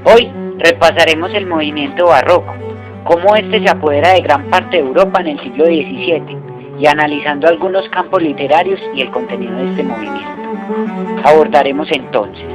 Hoy repasaremos el movimiento barroco, cómo este se apodera de gran parte de Europa en el siglo XVII y analizando algunos campos literarios y el contenido de este movimiento. Abordaremos entonces,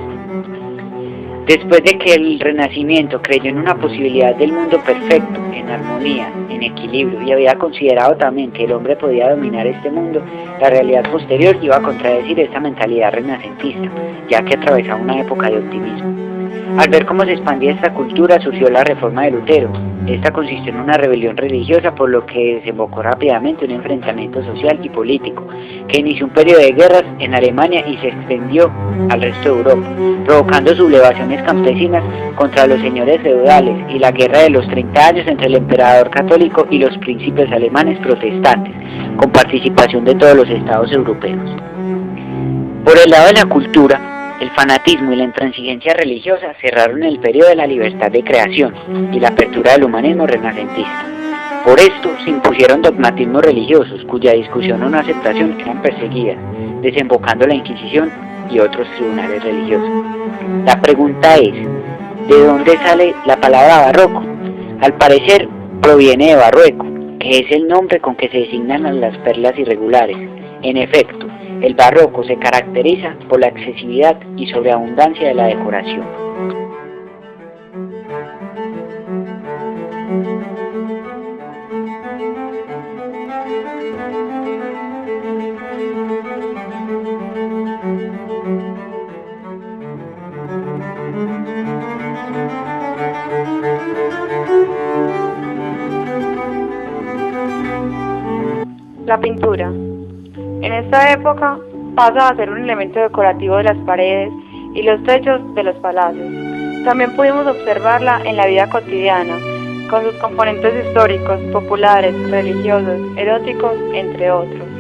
después de que el Renacimiento creyó en una posibilidad del mundo perfecto, en armonía, en equilibrio, y había considerado también que el hombre podía dominar este mundo, la realidad posterior iba a contradecir esta mentalidad renacentista, ya que atravesaba una época de optimismo. Al ver cómo se expandía esta cultura, surgió la Reforma de Lutero. Esta consistió en una rebelión religiosa, por lo que desembocó rápidamente un enfrentamiento social y político, que inició un periodo de guerras en Alemania y se extendió al resto de Europa, provocando sublevaciones campesinas contra los señores feudales y la guerra de los 30 años entre el emperador católico y los príncipes alemanes protestantes, con participación de todos los estados europeos. Por el lado de la cultura, el fanatismo y la intransigencia religiosa cerraron el periodo de la libertad de creación y la apertura del humanismo renacentista. Por esto se impusieron dogmatismos religiosos cuya discusión o no aceptación eran perseguidas, desembocando la Inquisición y otros tribunales religiosos. La pregunta es, ¿de dónde sale la palabra barroco? Al parecer proviene de barrueco, que es el nombre con que se designan las perlas irregulares. En efecto, el barroco se caracteriza por la excesividad y sobreabundancia de la decoración. La pintura. En esta época pasa a ser un elemento decorativo de las paredes y los techos de los palacios. También pudimos observarla en la vida cotidiana, con sus componentes históricos, populares, religiosos, eróticos, entre otros.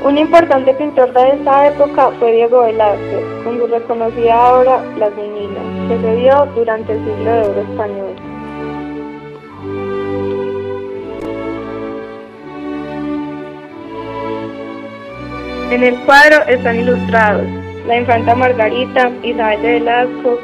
Un importante pintor de esta época fue Diego Velázquez, con su reconocida obra Las Meninas, que se dio durante el siglo de oro español. En el cuadro están ilustrados la infanta Margarita, Isabel de Velasco,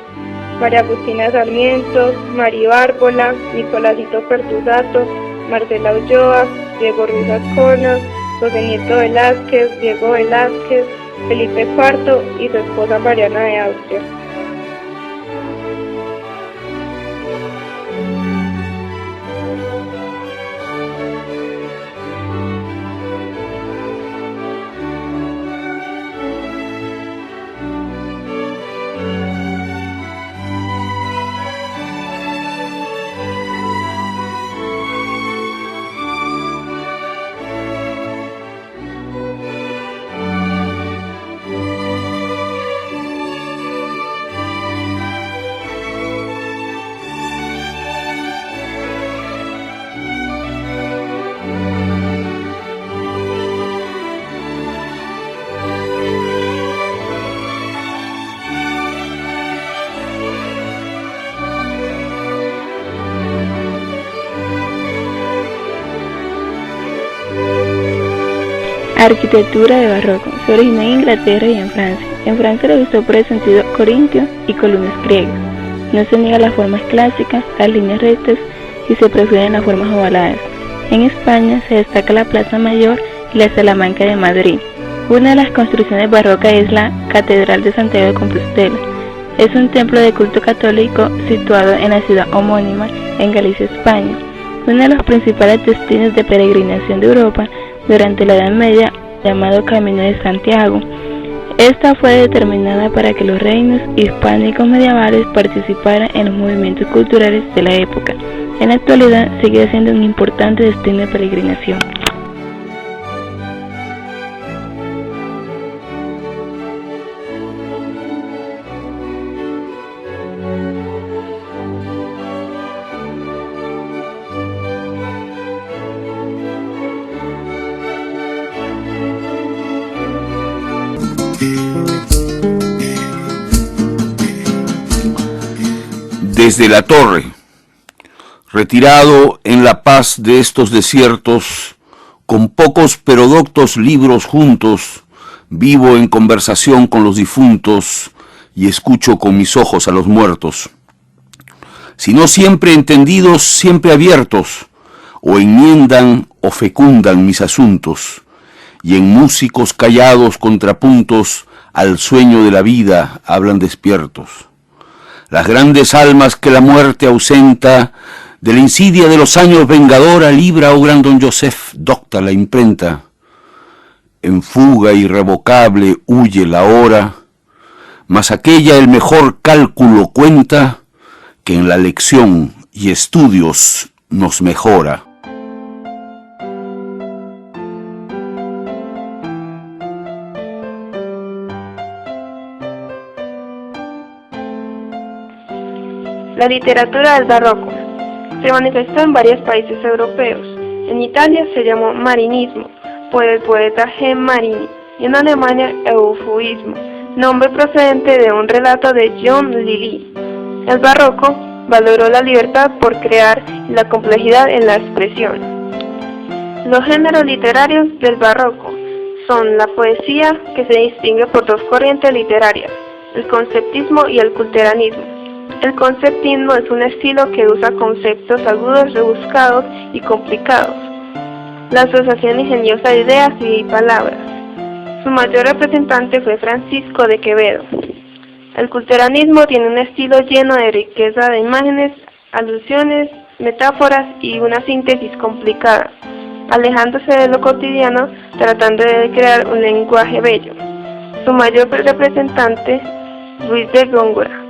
María Agustina Sarmiento, María Bárbola, Nicolásito Pertusato, Marcela Ulloa, Diego Ruiz Ascona, José Nieto Velázquez, Diego Velázquez, Felipe IV y su esposa Mariana de Austria. Arquitectura de barroco. Se originó en Inglaterra y en Francia. En Francia lo gustó por el sentido corintio y columnas griegas. No se niega las formas clásicas, las líneas rectas y se prefieren las formas ovaladas. En España se destaca la Plaza Mayor y la Salamanca de Madrid. Una de las construcciones barrocas es la Catedral de Santiago de Compostela. Es un templo de culto católico situado en la ciudad homónima en Galicia, España. Uno de los principales destinos de peregrinación de Europa durante la Edad Media, llamado Camino de Santiago. Esta fue determinada para que los reinos hispánicos medievales participaran en los movimientos culturales de la época. En la actualidad sigue siendo un importante destino de peregrinación. Desde la torre, Retirado en la paz de estos desiertos, con pocos pero doctos libros juntos, vivo en conversación con los difuntos y escucho con mis ojos a los muertos. Si no siempre entendidos, siempre abiertos, o enmiendan o fecundan mis asuntos, y en músicos callados contrapuntos al sueño de la vida hablan despiertos. Las grandes almas que la muerte ausenta, de la insidia de los años vengadora, libra, oh gran don Joseph, docta la imprenta. En fuga irrevocable huye la hora, mas aquella el mejor cálculo cuenta, que en la lección y estudios nos mejora. La literatura del barroco se manifestó en varios países europeos. En Italia se llamó marinismo, por el poeta G. Marini, y en Alemania eufemismo, nombre procedente de un relato de John Lilly. El barroco valoró la libertad por crear y la complejidad en la expresión. Los géneros literarios del barroco son la poesía, que se distingue por dos corrientes literarias, el conceptismo y el culteranismo. El conceptismo es un estilo que usa conceptos agudos, rebuscados y complicados, la asociación ingeniosa de ideas y palabras. Su mayor representante fue Francisco de Quevedo. El culteranismo tiene un estilo lleno de riqueza de imágenes, alusiones, metáforas y una síntesis complicada, alejándose de lo cotidiano, tratando de crear un lenguaje bello. Su mayor representante, Luis de Góngora.